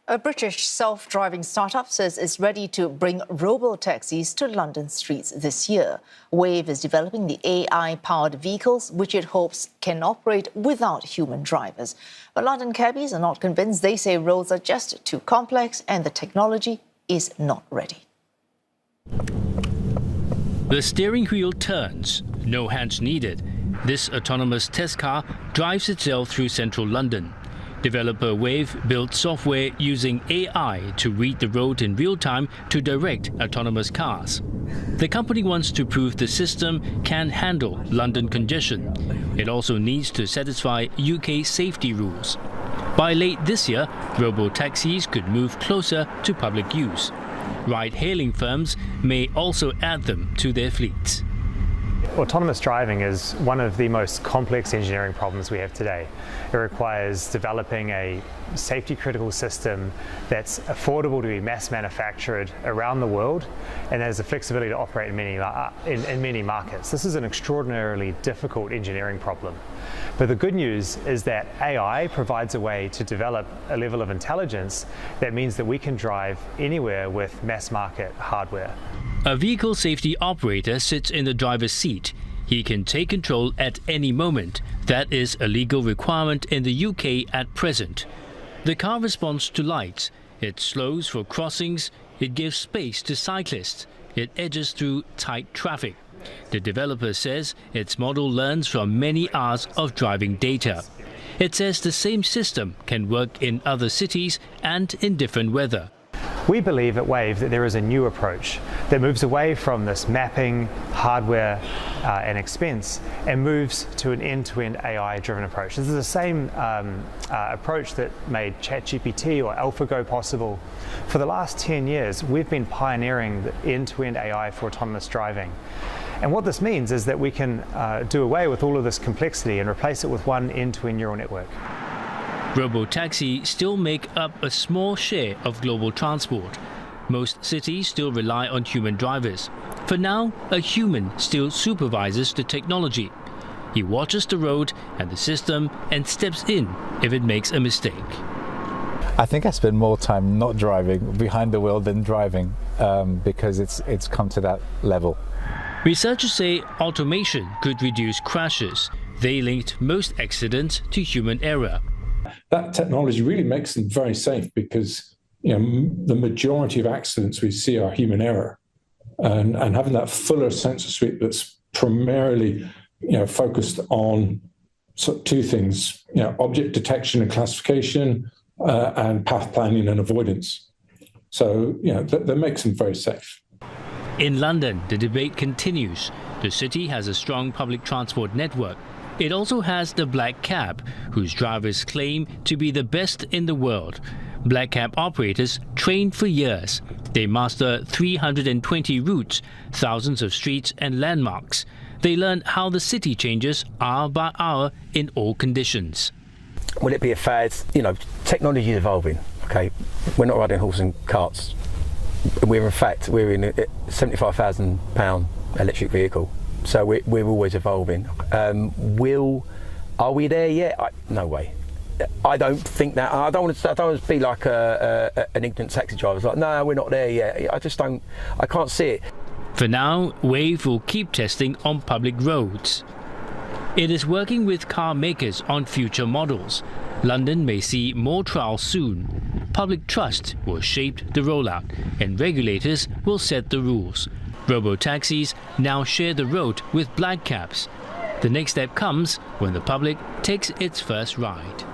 A British self-driving startup says it's ready to bring robotaxis to London streets this year. Wayve is developing the AI-powered vehicles, which it hopes can operate without human drivers. But London cabbies are not convinced. They say roads are just too complex and the technology is not ready. The steering wheel turns, no hands needed. This autonomous test car drives itself through central London. Developer Wayve built software using AI to read the road in real time to direct autonomous cars. The company wants to prove the system can handle London congestion. It also needs to satisfy UK safety rules. By late this year, robotaxis could move closer to public use. Ride-hailing firms may also add them to their fleets. Autonomous driving is one of the most complex engineering problems we have today. It requires developing a safety-critical system that's affordable to be mass manufactured around the world and has the flexibility to operate in many markets. This is an extraordinarily difficult engineering problem. But the good news is that AI provides a way to develop a level of intelligence that means that we can drive anywhere with mass market hardware. A vehicle safety operator sits in the driver's seat. He can take control at any moment. That is a legal requirement in the UK at present. The car responds to lights. It slows for crossings. It gives space to cyclists. It edges through tight traffic. The developer says its model learns from many hours of driving data. It says the same system can work in other cities and in different weather. We believe at Wayve that there is a new approach that moves away from this mapping, hardware and expense and moves to an end-to-end AI-driven approach. This is the same approach that made ChatGPT or AlphaGo possible. For the last 10 years, we've been pioneering the end-to-end AI for autonomous driving. And what this means is that we can do away with all of this complexity and replace it with one end-to-end neural network. Robotaxi still make up a small share of global transport. Most cities still rely on human drivers. For now, a human still supervises the technology. He watches the road and the system and steps in if it makes a mistake. I think I spend more time not driving behind the wheel than driving because it's come to that level. Researchers say automation could reduce crashes. They linked most accidents to human error. That technology really makes them very safe because the majority of accidents we see are human error, and having that fuller sensor suite that's primarily focused on two things: object detection and classification, and path planning and avoidance. So that makes them very safe. In London, the debate continues. The city has a strong public transport network. It also has the black cab, whose drivers claim to be the best in the world. Black cab operators train for years. They master 320 routes, thousands of streets and landmarks. They learn how the city changes hour by hour in all conditions. Will it be a fad? Technology is evolving. Okay, we're not riding horses and carts. We're in a £75,000 electric vehicle. So we're always evolving. Are we there yet? No way. I don't think that. I don't want to be like an ignorant taxi driver. It's like, no, we're not there yet. I can't see it. For now, Wayve will keep testing on public roads. It is working with car makers on future models. London may see more trials soon. Public trust will shape the rollout, and regulators will set the rules. Robotaxis now share the road with black cabs. The next step comes when the public takes its first ride.